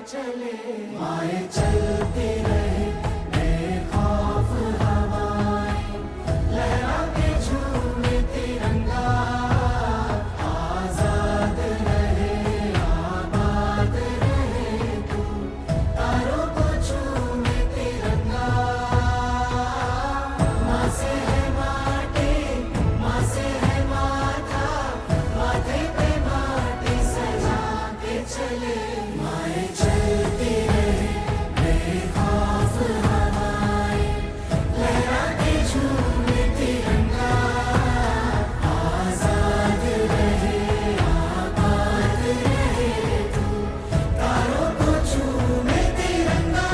चले, माए चलती रहे बेखौफ हवाएं, लहरा के झूमे तिरंगा, आजाद रहे आबाद रहे तू, तारों को झूमे तिरंगा। माँ से है माटी, माँ से है माथा, माथे पे माटी सजा के चले, माए चलती रहे बेखौफ हवाएं, लहरा के झूमे तिरंगा, आजाद रहे आबाद रहे तू, तारों को झूमे तिरंगा।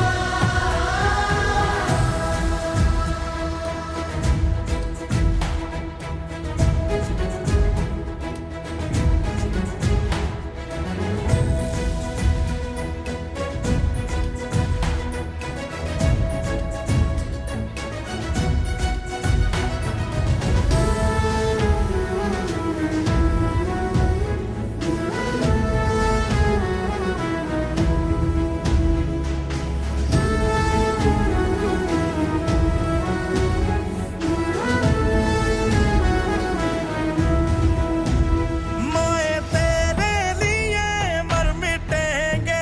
माए तेरे लिए मर मिटेंगे,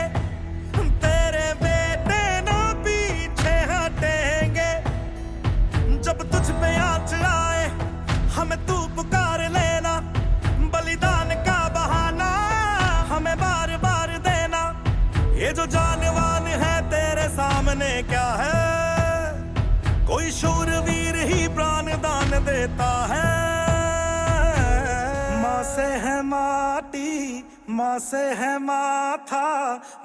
तेरे बेटे ना पीछे हटेंगे, जब तुझ पे आँच आए हमें तू पुकार लेना, बलिदान का बहाना हमें बार बार देना, ये जो जानवान है तेरे सामने क्या है, कोई शूरवीर ही प्राण दान देता है। माँ से है माटी, माँ से है माथा,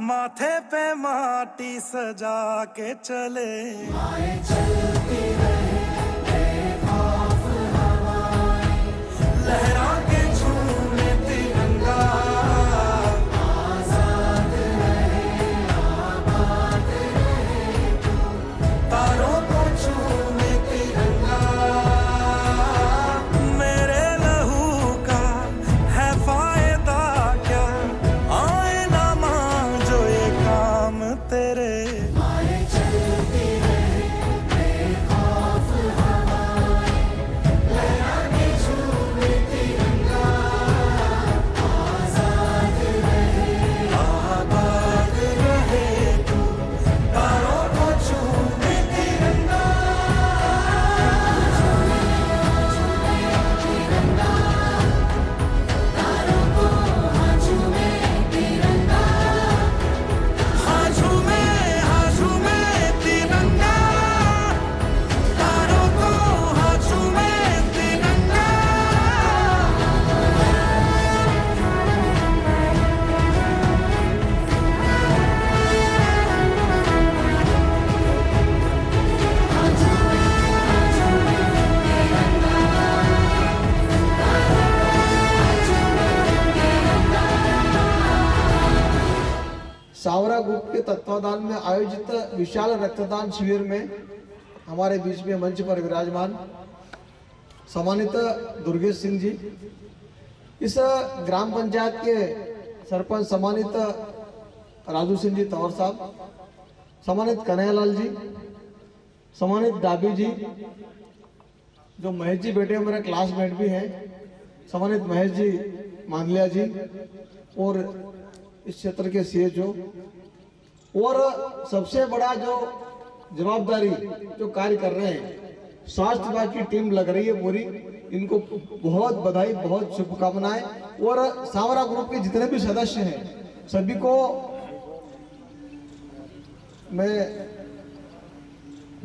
माथे पे माटी सजा के चले, माए चलती रहे बेखौफ हवाएं, लहरा के झूमे तिरंगा, आजाद रहे आबाद रहे तू, तारों को झूमे तिरंगा। मेरे लहू का है फायदा क्या, आए ना मांझो ये काम तेरे, माए चलती रहे बेखौफ हवाएं, लहरा के झूमे तिरंगा, आजाद रहे आबाद रहे तू, तारों को झूमे तिरंगा। तारों को हाँ झूमे तिरंगा, हाँ झूमे तिरंगा, तारों को हाँ झूमे तिरंगा। सावरा ग्रुप के तत्वाधान में आयोजित विशाल रक्तदान शिविर में हमारे बीच में मंच पर विराजमान सम्मानित दुर्गेश सिंह जी, इस ग्राम पंचायत के सरपंच सम्मानित राजू सिंह जी तंवर साहब, सम्मानित कन्हैयालाल जी, सम्मानित डाबी जी, जो महेश जी बेटे मेरे क्लासमेट भी हैं, सम्मानित महेश जी मांगलिया जी, और इस क्षेत्र के सीएचओ, और सबसे बड़ा जो जवाबदारी जो कार्य कर रहे हैं स्वास्थ्य विभाग की टीम लग रही है पूरी, इनको बहुत बधाई, बहुत शुभकामनाएं। और सावरा ग्रुप के जितने भी सदस्य हैं सभी को मैं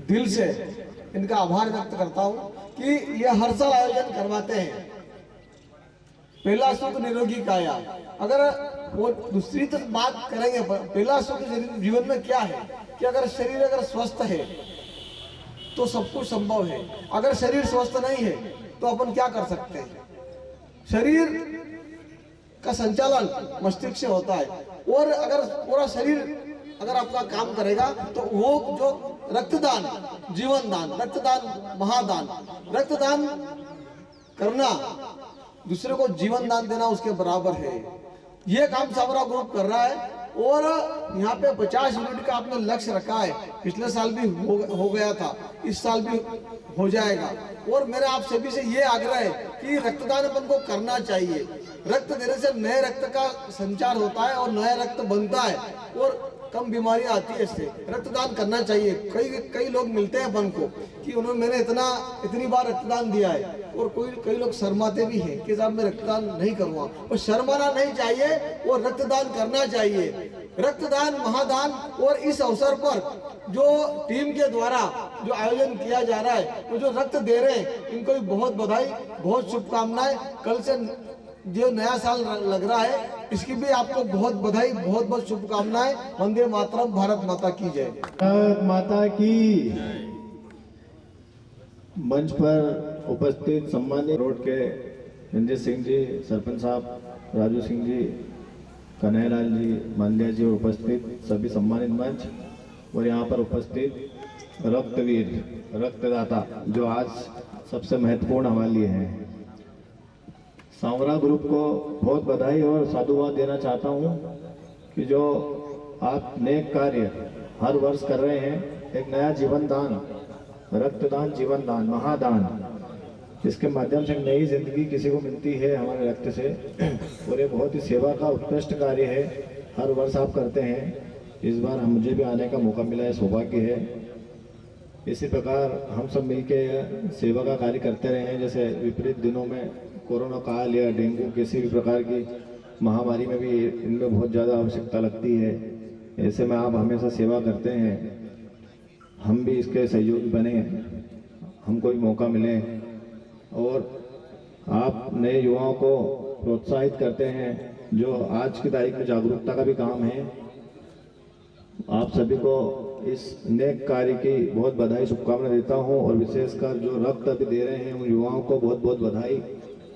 दिल से इनका आभार व्यक्त करता हूं कि ये हर साल आयोजन करवाते हैं। पहला सुख निरोगी काया, अगर वो दूसरी तो बात करेंगे, पहला सुख जीवन में क्या है कि अगर शरीर अगर स्वस्थ है तो सब कुछ संभव है, अगर शरीर स्वस्थ नहीं है तो अपन क्या कर सकते हैं। शरीर का संचालन मस्तिष्क से होता है, और अगर पूरा शरीर अगर आपका काम करेगा तो वो जो रक्तदान, जीवन दान, रक्तदान महादान, रक्तदान करना दूसरे को जीवन दान देना उसके बराबर है। ये काम सावरा ग्रुप कर रहा है। और यहाँ पे 50 यूनिट का आपने लक्ष्य रखा है। पिछले साल भी हो गया था, इस साल भी हो जाएगा। और मेरा आप सभी से ये आग्रह है कि रक्तदान अपन को करना चाहिए। रक्त देने से नए रक्त का संचार होता है और नया रक्त बनता है और कम बीमारियां आती है। इससे रक्तदान करना चाहिए। कई लोग मिलते हैं अपन को कि मैंने इतनी बार रक्तदान दिया है, और कई लोग शर्माते भी हैं कि साहब मैं रक्तदान नहीं करूँगा। और शर्माना नहीं चाहिए और रक्तदान करना चाहिए। रक्तदान महादान। और इस अवसर पर जो टीम के द्वारा जो आयोजन किया जा रहा है, वो जो रक्त दे रहे हैं, इनको भी बहुत बधाई, बहुत शुभकामनाएं। कल से जो नया साल लग रहा है, इसकी भी आपको बहुत बधाई, बहुत बहुत शुभकामनाएं। वंदे मातरम। भारत माता की जय। भारत माता की। मंच पर उपस्थित सम्मानित रोड के रंजीत सिंह जी, सरपंच साहब राजू सिंह जी, कन्हैयालाल जी, माल्या जी और उपस्थित सभी सम्मानित मंच, और यहाँ पर उपस्थित रक्तवीर, रक्तदाता जो आज सबसे महत्वपूर्ण हमारे लिए हैं। सांवरा ग्रुप को बहुत बधाई और साधुवाद देना चाहता हूँ कि जो आप नेक कार्य हर वर्ष कर रहे हैं। एक नया जीवन दान, रक्तदान, जीवन दान, महादान, जिसके माध्यम से नई जिंदगी किसी को मिलती है हमारे रक्त से। और ये बहुत ही सेवा का उत्कृष्ट कार्य है, हर वर्ष आप करते हैं। इस बार मुझे भी आने का मौका मिला है, सौभाग्य है। इसी प्रकार हम सब मिलकर सेवा का कार्य करते रहे हैं। जैसे विपरीत दिनों में कोरोना काल या डेंगू किसी भी प्रकार की महामारी में भी इनमें बहुत ज़्यादा आवश्यकता लगती है। ऐसे में आप हमेशा सेवा करते हैं, हम भी इसके सहयोगी बने, हमको भी मौका मिले। और आप नए युवाओं को प्रोत्साहित करते हैं, जो आज की तारीख में जागरूकता का भी काम है। आप सभी को इस नेक कार्य की बहुत बधाई, शुभकामनाएं देता हूं। और विशेषकर जो रक्त अभी दे रहे हैं उन युवाओं को बहुत बहुत बधाई,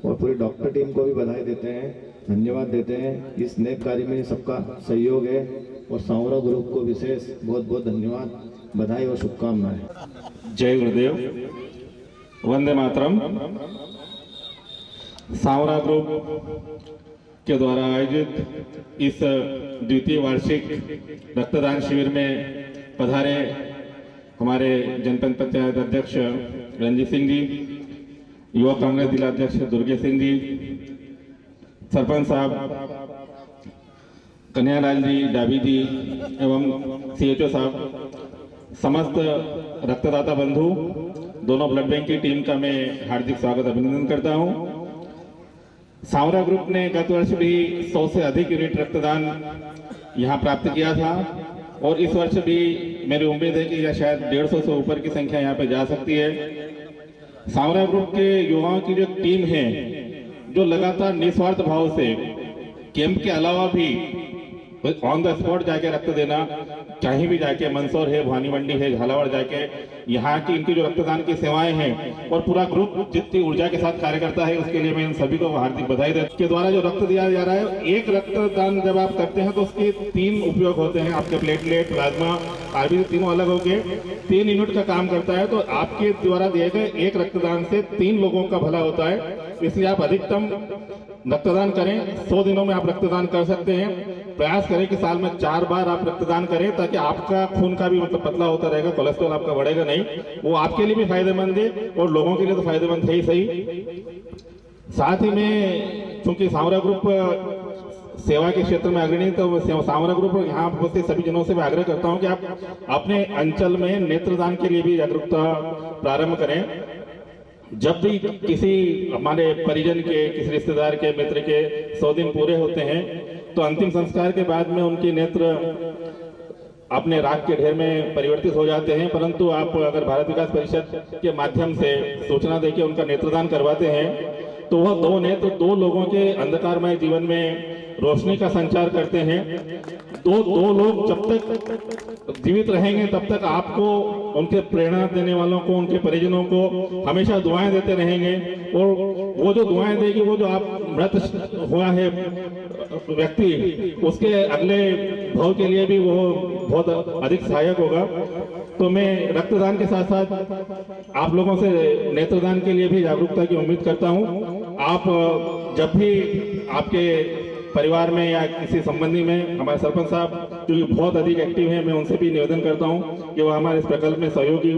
और पूरी डॉक्टर टीम को भी बधाई देते हैं, धन्यवाद देते हैं। इस नेक कार्य में सबका सहयोग है, और सांवरा ग्रुप को विशेष बहुत बहुत धन्यवाद, बधाई और शुभकामनाएं। जय गुरुदेव, वंदे मातरम। सांवरा ग्रुप के द्वारा आयोजित इस द्वितीय वार्षिक रक्तदान शिविर में पधारे हमारे जनपद पंचायत अध्यक्ष रंजीत सिंह जी, युवा कांग्रेस जिला अध्यक्ष दुर्गे सिंह जी, सरपंच साहब कन्हैयालाल जी, डाबी जी एवं CHO साहब, समस्त रक्तदाता बंधु, दोनों ब्लड बैंक की टीम का मैं हार्दिक स्वागत अभिनंदन करता हूं। सांवरा ग्रुप ने गत वर्ष भी 100 से अधिक यूनिट रक्तदान यहां प्राप्त किया था, और इस वर्ष भी मेरी उम्मीद है कि यह शायद 150 से ऊपर की संख्या यहां पे जा सकती है। सांवरा ग्रुप के युवाओं की जो टीम है, जो लगातार निस्वार्थ भाव से कैंप के अलावा भी ऑन द स्पॉट जाके रक्त देना, कहीं भी जाके मंदसौर है, भवानी मंडी है, झालावाड़ जाके यहाँ की इनकी जो रक्तदान की सेवाएं हैं, और पूरा ग्रुप जितनी ऊर्जा के साथ कार्य करता है, उसके लिए मैं इन सभी को हार्दिक बधाई देता हूं। के द्वारा जो रक्त दिया जा रहा है, एक रक्तदान जब आप करते हैं तो उसके 3 उपयोग होते हैं। आपके प्लेटलेट, प्लाज्मा, RBC तीनों अलग होके 3 यूनिट का काम करता है। तो आपके द्वारा दिए गए एक रक्तदान से 3 लोगों का भला होता है। इसलिए आप अधिकतम रक्तदान करें। 100 दिनों में आप रक्तदान कर सकते हैं। प्रयास करें कि साल में 4 बार आप रक्तदान करें, ताकि आपका खून का भी मतलब पतला होता रहेगा, कोलेस्ट्रॉल आपका बढ़ेगा नहीं। वो आपके लिए भी फायदेमंद है और लोगों के लिए तो फायदेमंद है ही सही। साथ ही में चूंकि सांवरा ग्रुप सेवा के क्षेत्र में अग्रणी, तो सांवरा ग्रुप यहाँ उपस्थित सभी जनों से मैं आग्रह करता हूँ कि आप अपने अंचल में नेत्रदान के लिए भी जागरूकता प्रारंभ करें। जब भी किसी हमारे परिजन के, किसी रिश्तेदार के, मित्र के 100 दिन पूरे होते हैं, तो अंतिम संस्कार के बाद में उनके नेत्र अपने राख के ढेर में परिवर्तित हो जाते हैं। परंतु आप अगर भारत विकास परिषद के माध्यम से सूचना देके उनका नेत्रदान करवाते हैं, तो वह 2 नेत्र 2 लोगों के अंधकारमय जीवन में रोशनी का संचार करते हैं। दो लोग जब तक जीवित रहेंगे, तब तक आपको, उनके प्रेरणा देने वालों को, उनके परिजनों को हमेशा दुआएं देते रहेंगे। और वो जो दुआएं देगी, वो जो आप मृत हुआ है व्यक्ति, उसके अगले भाव के लिए भी वो बहुत अधिक सहायक होगा। तो मैं रक्तदान के साथ साथ आप लोगों से नेत्रदान के लिए भी जागरूकता की उम्मीद करता हूं। आप जब भी आपके परिवार में या किसी संबंधी में हमारे सरपंच साहब जो कि बहुत अधिक एक्टिव हैं, मैं उनसे भी निवेदन करता हूं कि वो हमारे इस प्रकल्प में सहयोगी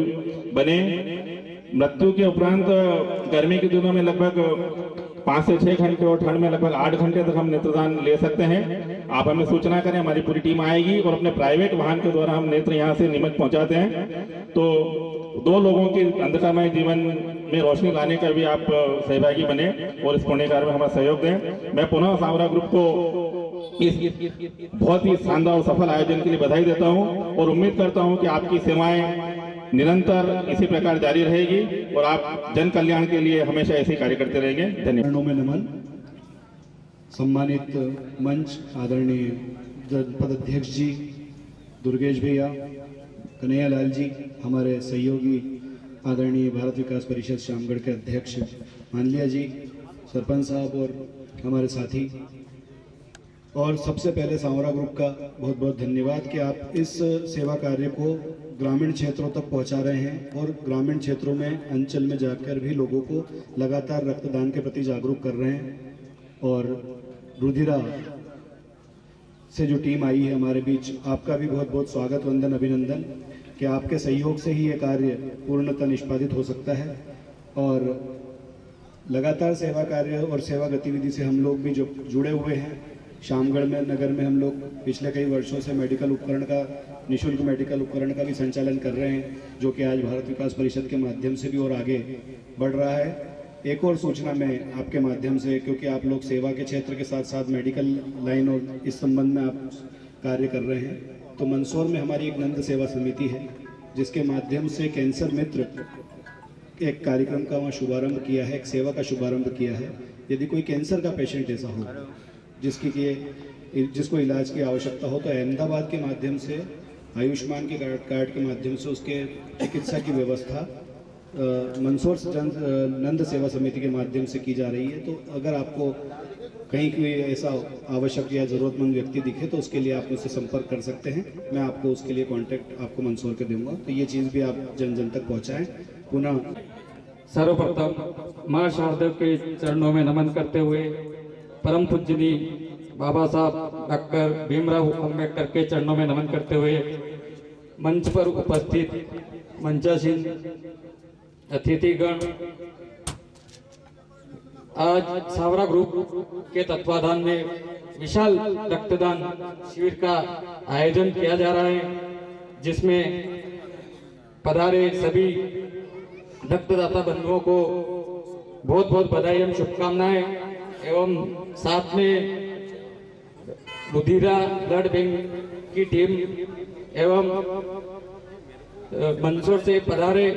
बने। मृत्यु के उपरांत गर्मी के दिनों में लगभग 5 से 6 घंटे और ठंड में लगभग 8 घंटे तक हम नेत्रदान ले सकते हैं। आप हमें सूचना करें, हमारी पूरी टीम आएगी और अपने प्राइवेट वाहन के द्वारा हम नेत्र यहाँ से नीमच पहुँचाते हैं। तो 2 लोगों के अंधकारमय जीवन में रोशनी लाने का भी आप सहभागी बने और इस पुण्य कार्य में हमारा सहयोग दें। मैं पुनः सांवरा ग्रुप को इस बहुत ही शानदार और सफल आयोजन के लिए बधाई देता हूं और उम्मीद करता हूं कि आपकी सेवाएं निरंतर इसी प्रकार जारी रहेगी और आप जन कल्याण के लिए हमेशा ऐसे कार्य करते रहेंगे। धन्यवाद। चरणों में नमन। सम्मानित मंच आदरणीय जनपद अध्यक्ष जी दुर्गेश भैया, कन्हैया लाल जी, हमारे सहयोगी आदरणीय भारत विकास परिषद श्यामगढ़ के अध्यक्ष मानलिया जी, सरपंच साहब और हमारे साथी, और सबसे पहले सांवरा ग्रुप का बहुत बहुत धन्यवाद कि आप इस सेवा कार्य को ग्रामीण क्षेत्रों तक पहुंचा रहे हैं और ग्रामीण क्षेत्रों में अंचल में जाकर भी लोगों को लगातार रक्तदान के प्रति जागरूक कर रहे हैं। और रुधिरा से जो टीम आई है हमारे बीच, आपका भी बहुत बहुत स्वागत, वंदन, अभिनंदन कि आपके सहयोग से ही ये कार्य पूर्णतः निष्पादित हो सकता है। और लगातार सेवा कार्य और सेवा गतिविधि से हम लोग भी जो जुड़े हुए हैं, श्यामगढ़ में नगर में हम लोग पिछले कई वर्षों से मेडिकल उपकरण का, निःशुल्क मेडिकल उपकरण का भी संचालन कर रहे हैं, जो कि आज भारत विकास परिषद के माध्यम से भी और आगे बढ़ रहा है। एक और सूचना मैं आपके माध्यम से, क्योंकि आप लोग सेवा के क्षेत्र के साथ साथ मेडिकल लाइन और इस संबंध में आप कार्य कर रहे हैं, तो मंदसौर में हमारी एक नंद सेवा समिति है जिसके माध्यम से कैंसर मित्र एक कार्यक्रम का वहाँ शुभारंभ किया है, एक सेवा का शुभारंभ किया है। यदि कोई कैंसर का पेशेंट ऐसा हो जिसको इलाज की आवश्यकता हो, तो अहमदाबाद के माध्यम से आयुष्मान के कार्ड के माध्यम से उसके चिकित्सा की व्यवस्था मंदसौर नंद सेवा समिति के माध्यम से की जा रही है। तो अगर आपको कहीं कोई ऐसा आवश्यक या ज़रूरतमंद व्यक्ति दिखे तो उसके लिए आप मुझसे संपर्क कर सकते हैं, मैं आपको उसके लिए कांटेक्ट आपको मंदसौर के दूंगा। तो ये चीज़ भी आप जन जन तक पहुँचाएँ। पुनः सर्वप्रथम माँ शारदा के चरणों में नमन करते हुए परम पूजनी बाबा साहब डॉक्टर भीमराव अम्बेडकर के चरणों में नमन करते हुए मंच पर उपस्थित मंचासीन अतिथिगण, आज सांवरा ग्रुप के तत्वाधान में विशाल रक्तदान शिविर का आयोजन किया जा रहा है, जिसमें पधारे सभी रक्तदाता बंधुओं को बहुत बहुत बधाई एवं शुभकामनाएं, एवं साथ में रुधिरा ब्लड बैंक की टीम एवं मंदसौर से पधारे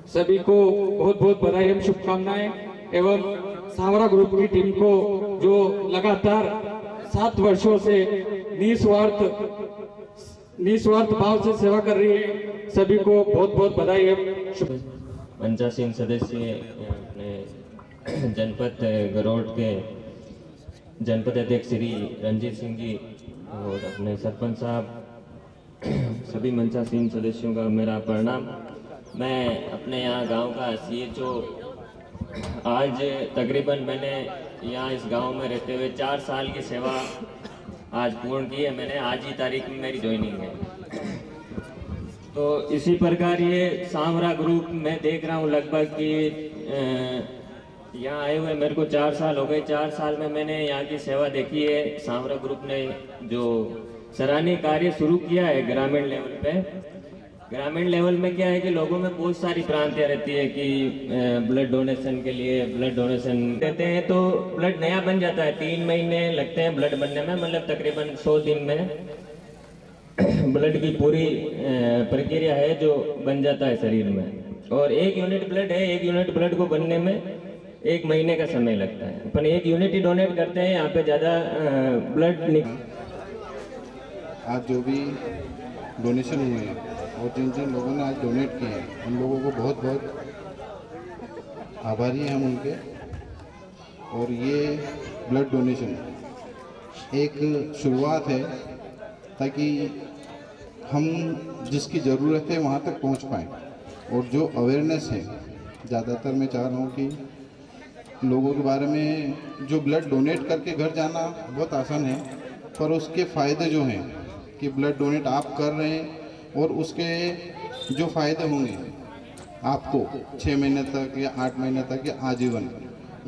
सभी को बहुत बहुत बधाई एवं शुभकामनाएं, एवं सांवरा ग्रुप की टीम को जो लगातार 7 वर्षों से निस्वार्थ भाव से सेवा कर रही है, सभी को बहुत बहुत बधाई एवं शुभ। मंचासीन सदस्य अपने जनपद गरोड के जनपद अध्यक्ष श्री रंजीत सिंह जी और अपने सरपंच साहब, सभी मंचासीन सदस्यों का मेरा प्रणाम। मैं अपने यहाँ गांव का CHO, आज तकरीबन मैंने यहाँ इस गांव में रहते हुए 4 साल की सेवा आज पूर्ण की है। मैंने आज ही तारीख में मेरी ज्वाइनिंग है। तो इसी प्रकार ये सांवरा ग्रुप मैं देख रहा हूँ लगभग कि यहाँ आए हुए मेरे को 4 साल हो गए। 4 साल में मैंने यहाँ की सेवा देखी है। सांवरा ग्रुप ने जो सराहनीय कार्य शुरू किया है ग्रामीण लेवल पे, ग्रामीण लेवल में क्या है कि लोगों में बहुत सारी भ्रांतियाँ रहती है कि ब्लड डोनेशन के लिए ब्लड डोनेशन देते हैं तो ब्लड नया बन जाता है। 3 महीने लगते हैं ब्लड बनने में, मतलब तकरीबन 100 दिन में ब्लड की पूरी प्रक्रिया है जो बन जाता है शरीर में। और 1 यूनिट ब्लड है, 1 यूनिट ब्लड को बनने में 1 महीने का समय लगता है। अपन 1 यूनिट ही डोनेट करते हैं, यहाँ पे ज़्यादा ब्लड आज जो भी डोनेशन हुए हैं और जिन जिन लोगों ने आज डोनेट किए हैं उन लोगों को बहुत बहुत आभारी हैं हम उनके। और ये ब्लड डोनेशन एक शुरुआत है ताकि हम जिसकी ज़रूरत है वहाँ तक पहुँच पाएँ। और जो अवेयरनेस है, ज़्यादातर मैं चाह रहा हूँ कि लोगों के बारे में, जो ब्लड डोनेट करके घर जाना बहुत आसान है, पर उसके फ़ायदे जो हैं कि ब्लड डोनेट आप कर रहे हैं और उसके जो फ़ायदे होंगे आपको 6 महीने तक या 8 महीने तक या आजीवन,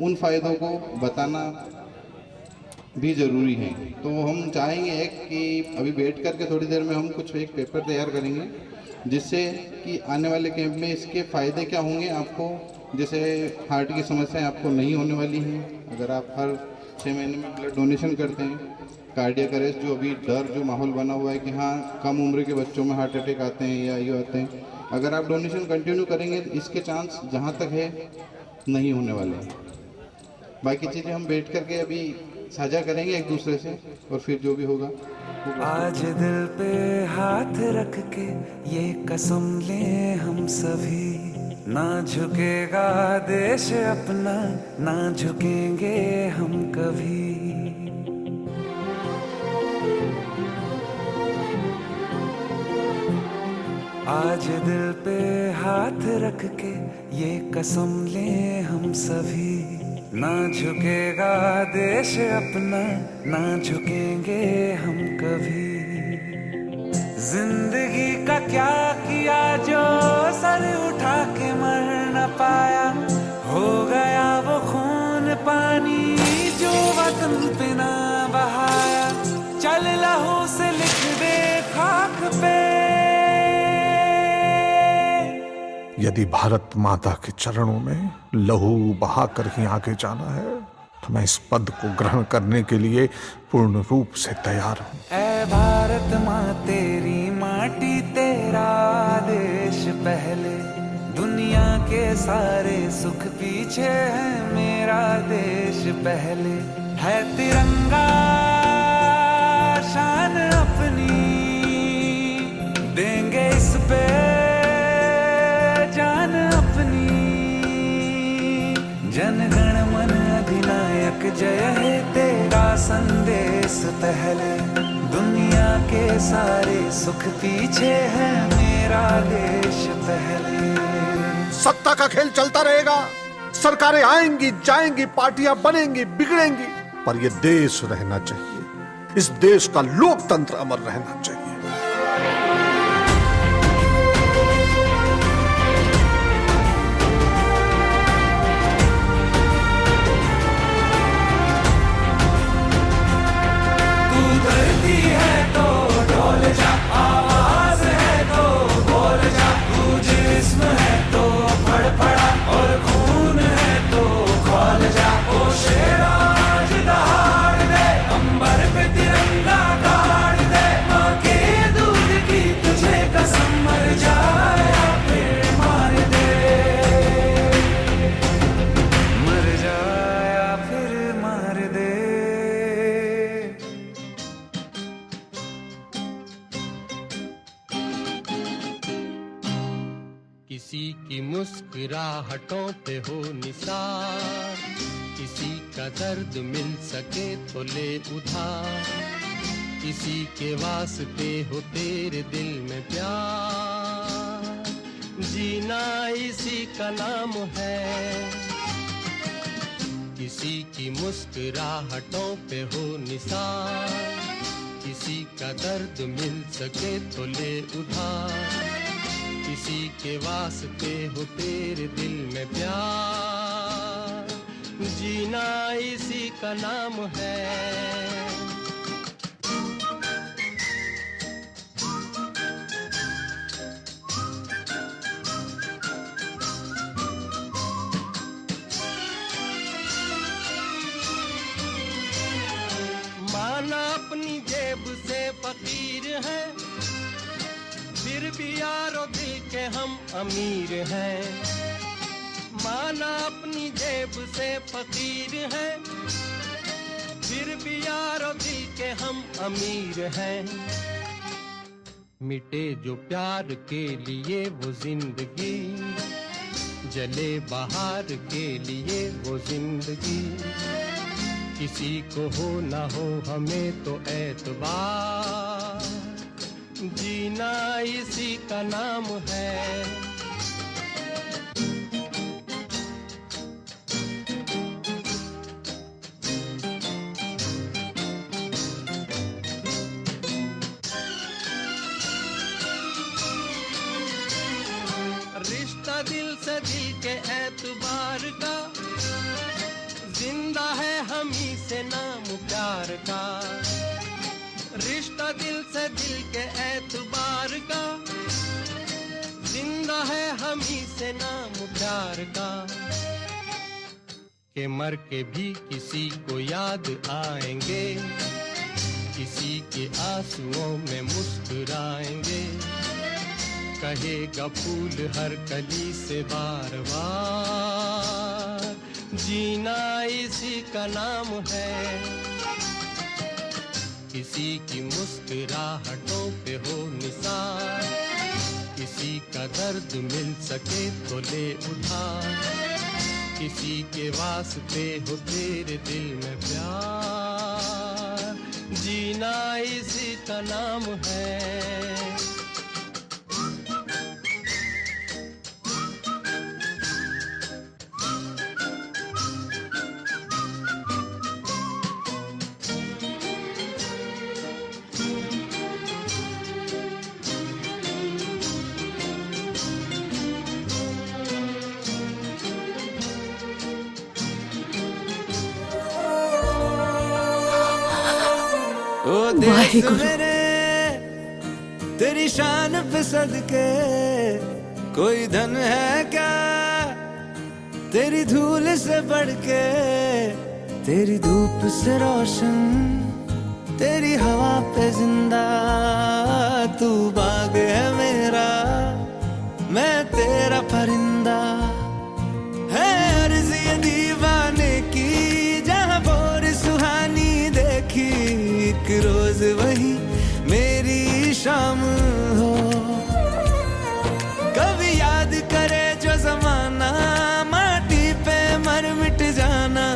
उन फ़ायदों को बताना भी ज़रूरी है। तो हम चाहेंगे एक कि अभी बैठ कर के थोड़ी देर में हम कुछ एक पेपर तैयार करेंगे, जिससे कि आने वाले कैंप में इसके फ़ायदे क्या होंगे आपको, जैसे हार्ट की समस्याएं आपको नहीं होने वाली हैं अगर आप हर 6 महीने में ब्लड डोनेशन करते हैं। कार्डियक अरेस्ट जो अभी डर जो माहौल बना हुआ है कि हाँ कम उम्र के बच्चों में हार्ट अटैक आते हैं या ये आते हैं, अगर आप डोनेशन कंटिन्यू करेंगे तो इसके चांस जहाँ तक है नहीं होने वाले हैं। बाकी चीज़ें हम बैठ करके अभी साझा करेंगे एक दूसरे से, और फिर जो भी होगा आज दिल पे हाथ रख के ये कसम ले हम सभी, ना झुकेगा देश अपना, ना झुकेंगे हम कभी। आज दिल पे हाथ रख के ये कसम ले हम सभी, ना झुकेगा देश अपना, ना झुकेंगे हम कभी। जिंदगी का क्या किया जो सर उठा के मर न पाया, हो गया वो खून पानी जो वतन पे ना बहाया, चल लहू से लिख दे खाक पे। यदि भारत माता के चरणों में लहू बहाकर ही आगे जाना है तो मैं इस पद को ग्रहण करने के लिए पूर्ण रूप से तैयार हूँ। ऐ भारत माँ तेरी माटी तेरा देश पहले, दुनिया के सारे सुख पीछे है मेरा देश पहले। है तिरंगा शान अपनी, देंगे इस पे जान अपनी। जनगण मन अधिनायक जय है तेरा संदेश पहले, दुनिया के सारे सुख पीछे है मेरा देश पहले। सत्ता का खेल चलता रहेगा, सरकारें आएंगी जाएंगी, पार्टियां बनेंगी बिगड़ेंगी, पर यह देश रहना चाहिए, इस देश का लोकतंत्र अमर रहना चाहिए। किसी की मुस्कुराहटों पे हो निसार, किसी का दर्द मिल सके तो ले उधार, किसी के वास्ते हो तेरे दिल में प्यार, जीना इसी का नाम है। किसी की मुस्कुराहटों पे हो निसार, किसी का दर्द मिल सके तो ले उधार, किसी के वास्ते हो तेरे दिल में प्यार, जीना इसी का नाम है। माना अपनी जेब से फकीर है, फिर भी यारो दिल के हम अमीर हैं। माना अपनी जेब से फकीर है, फिर भी यारो दिल के हम अमीर हैं। मिटे जो प्यार के लिए वो जिंदगी, जले बाहर के लिए वो जिंदगी, किसी को हो ना हो हमें तो एतबार, जीना इसी का नाम है। रिश्ता दिल से दिल के एतबार का, जिंदा है हम ही से नाम प्यार का। रिश्ता दिल से दिल के एतबार का, जिंदा है हम ही से नाम प्यार का। के मर के भी किसी को याद आएंगे, किसी के आंसुओं में मुस्कुराएंगे। कहेगा फूल हर कली से बार बार, जीना इसी का नाम है। किसी की मुस्कुराहटों पे हो निसार, किसी का दर्द मिल सके तो ले उठा। किसी के वास्ते हो तेरे दिल में प्यार, जीना इसी का नाम है। ओ देश मेरे तेरी शान पे सदके, कोई धन है क्या तेरी धूल से बढ़ के। तेरी धूप से रोशन, तेरी हवा पे जिंदा, तू बाग है मेरा, मैं तेरा परिंदा। है अर्ज़ ये दीवाने की, जहाँ बोर सुहानी देखी, एक रोज वही मेरी शाम हो। कभी याद करे जो जमाना, माटी पे मर मिट जाना,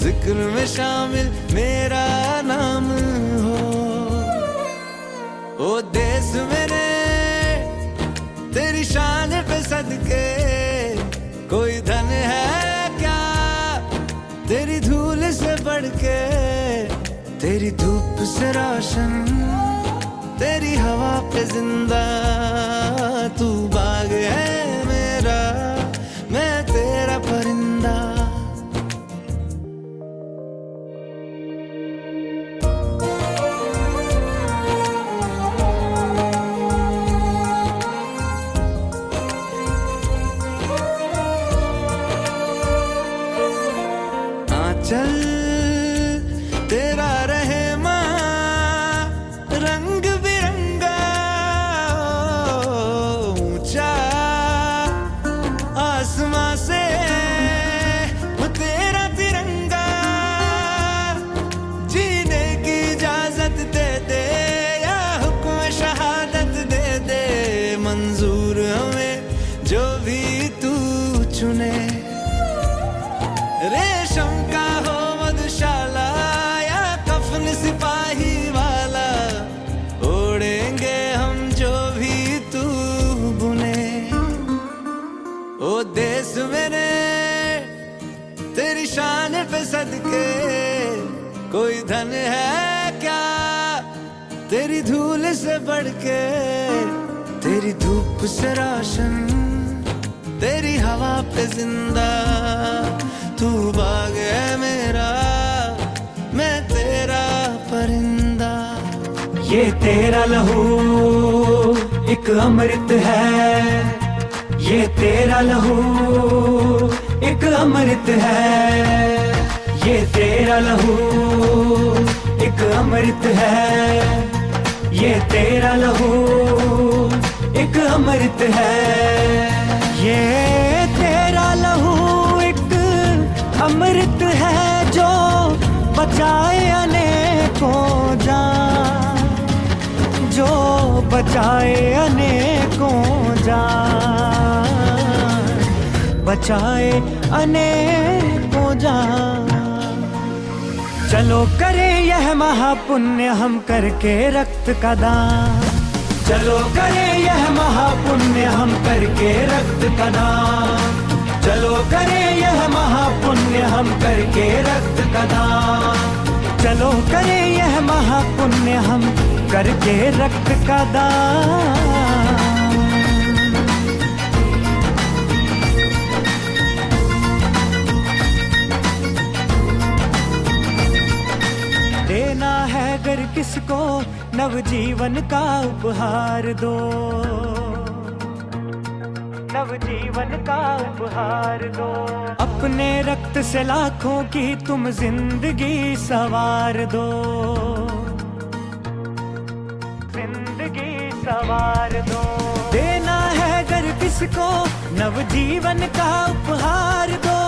जिक्र में शामिल मेरा नाम हो। ओ देश मेरे तेरी शान पे सदके, कोई धन है क्या तेरी धूल से बढ़ के। तेरी धूप से रोशन, तेरी हवा पे जिंदा, तू बाग है मेरा, मैं तेरा परिंदा। आंचल तेरा रहे माँ, रंग बिरंगा, ऊंचा आसमां से तेरा तिरंगा। जीने की इजाजत दे दे, या हुक्म शहादत दे दे, मंजूर हमें जो भी तू चुने। रेशम का हो मधुशाला, या कफन सिपाही वाला, ओढ़ेंगे हम जो भी तू बुने। ओ देश मेरे तेरी शान पे सदके, कोई धन है क्या तेरी धूल से बढ़ के। तेरी धूप से रोशन, तेरी हवा पे जिंदा, तू बाग है मेरा, मैं तेरा परिंदा। ये तेरा लहू एक अमृत है, ये तेरा लहू एक अमृत है। ये तेरा लहू एक अमृत है, ये तेरा लहू एक अमृत है। ये तेरा लहू एक अमृत है, जो बचाए अनेकों जान, जो बचाए अनेकों जान, बचाए अनेकों जान। चलो करें यह महापुण्य हम करके रक्त का दान। चलो करें यह महापुण्य हम करके रक्त का दान। चलो करें यह महापुण्य हम करके रक्त का दान। चलो करें यह महापुण्य हम करके रक्त का दान। किसको नवजीवन का उपहार दो, नवजीवन का उपहार दो। अपने रक्त से लाखों की तुम जिंदगी सवार दो, जिंदगी सवार दो। देना है अगर किसको नवजीवन का उपहार दो,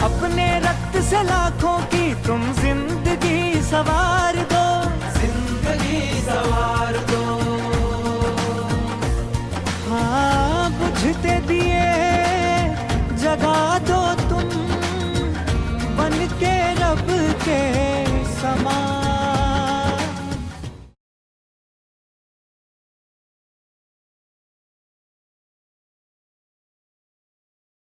अपने रक्त से लाखों की तुम जिंदगी सवार दो, जिंदगी सवार दो। हाँ बुझते दिए जगा दो तुम, बन के रब के समान।